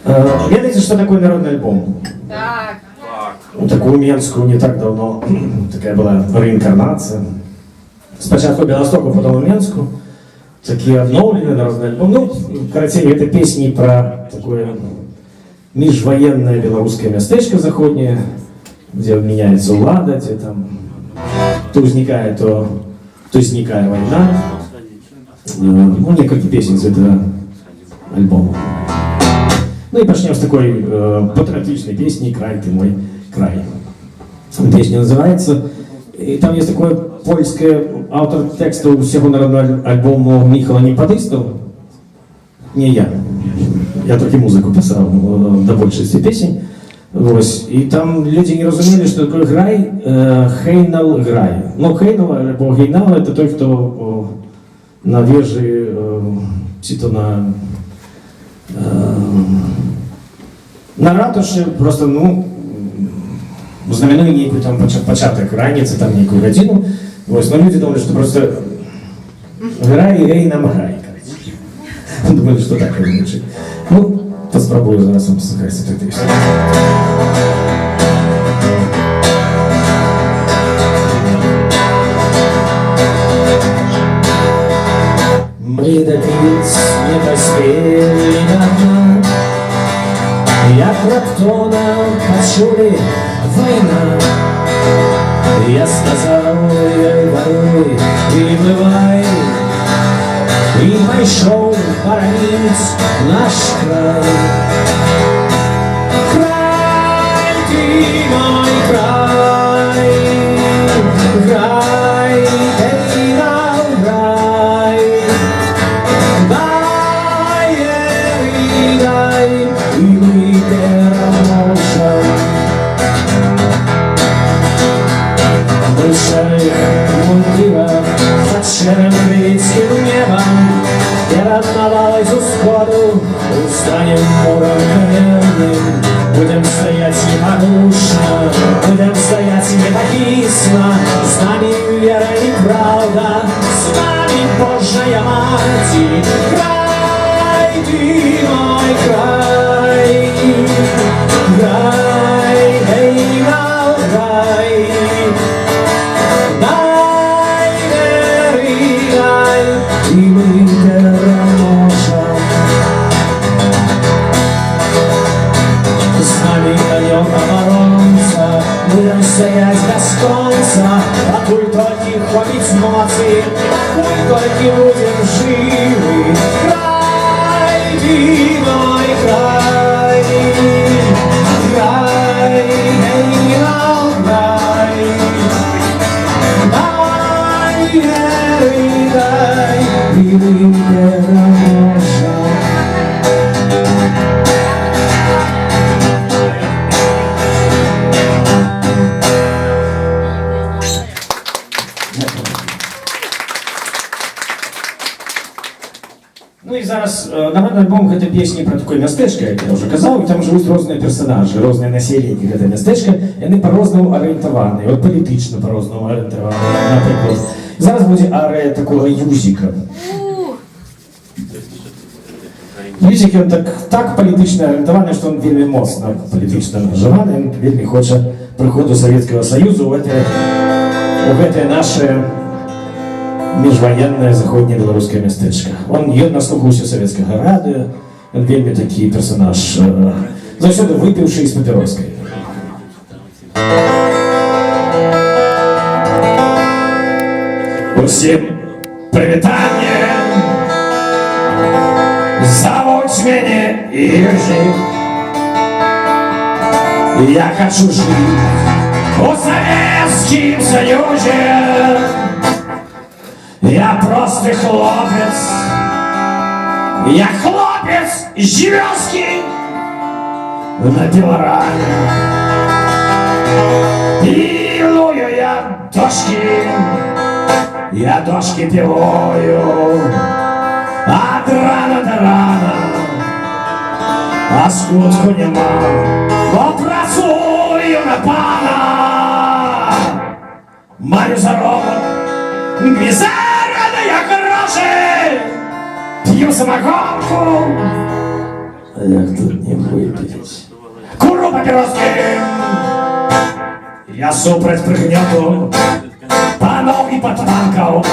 Ведаете, что такое народный альбом? Так. Такую Менскую не так давно. Такая была реинкарнация. Спочатку Белостоку, потом в Менску. Такие обновленные народный альбом. Ну, короче, это песни про такое межвоенное белорусское местечко заходнее, где меняется улада, где там то возникает, то возникает война. Ну, несколько песен из этого альбома. Ну и начнем с такой патриотичной песни «Край, ты мой край». Песня называется, и там есть такое польское, автор текста у всего народного альбома Михала Неподыстов. Не я. Я только музыку писал до большинства песен. Вот. И там люди не разумели, что такое грай, хейнал грай. Но хейнал, або гейнал, это той, кто на вежі, чи то на ратуші, просто, ну, знаменує некую там початок раницы, там некую годину. Вот. Но люди думали, что просто грай, гей нам грай. Думали, что так звучит. Ну, попробую зараз вам послухати цю пісню. Мы добить не поспели давно, як раптоном почули война. Я сказал ей воруй и бывай, и пошел боронить наш край. Край, ты мой край, край, ты нам край. Дай, дай, и мы переможем. Мы в шарых мундирах под серым критским небом, перед из усходу устанем муром каменным. Будем стоять непорушно, будем стоять непокисно. С нами вера и правда, с нами Божья Мать. Край, ты мой край, край, эй, нал, край. Дай, веры, дай, и мы переможем. С нами даем оборонца, будем стоять без конца. Покуль только хватит моцы, покуль только будем живы. Край, ты мой край, край, эй, нал, край. Дай, веры, дай, и мы переможем. Ну і зараз народний альбом гэта песні про такое мястэчка, як я уже казаў, і там жывуць розныя персонажы, розныя населенні гэта мястэчка, яны по-рознаму арыентаваны, вот палітычна по-рознаму арыентаваны, напрыклад. Зараз будзе арыя такого Юзіка. Юзік, он так палітычна арыентаваны, што он вельмі моцна палітычна ангажаваны, он вельмі хоча прыходу Савецкага Саюзу у гэтае наше межвоенное заходнее белорусское местечко. Он наслухаўся советского радио, он вельмі такі персонаж, заўсёды выпіўшы з папіроскай. Усім прывітанне, завуць мяне Іржик. Я хочу жыць у Советскім Союзе. Я простый хлопец, я хлопец из вёски на пилораме. Пилую я дошки пилую от рана до рана, а скутку нема, бо працую на пана. Маю заробок, мизерные гроши, пью самогонку як тут не випити? Куру папіроски! Я супроть пригнету панов і пацанков.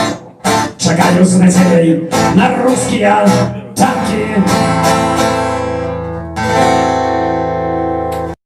Чекаю з неделей на русские танки.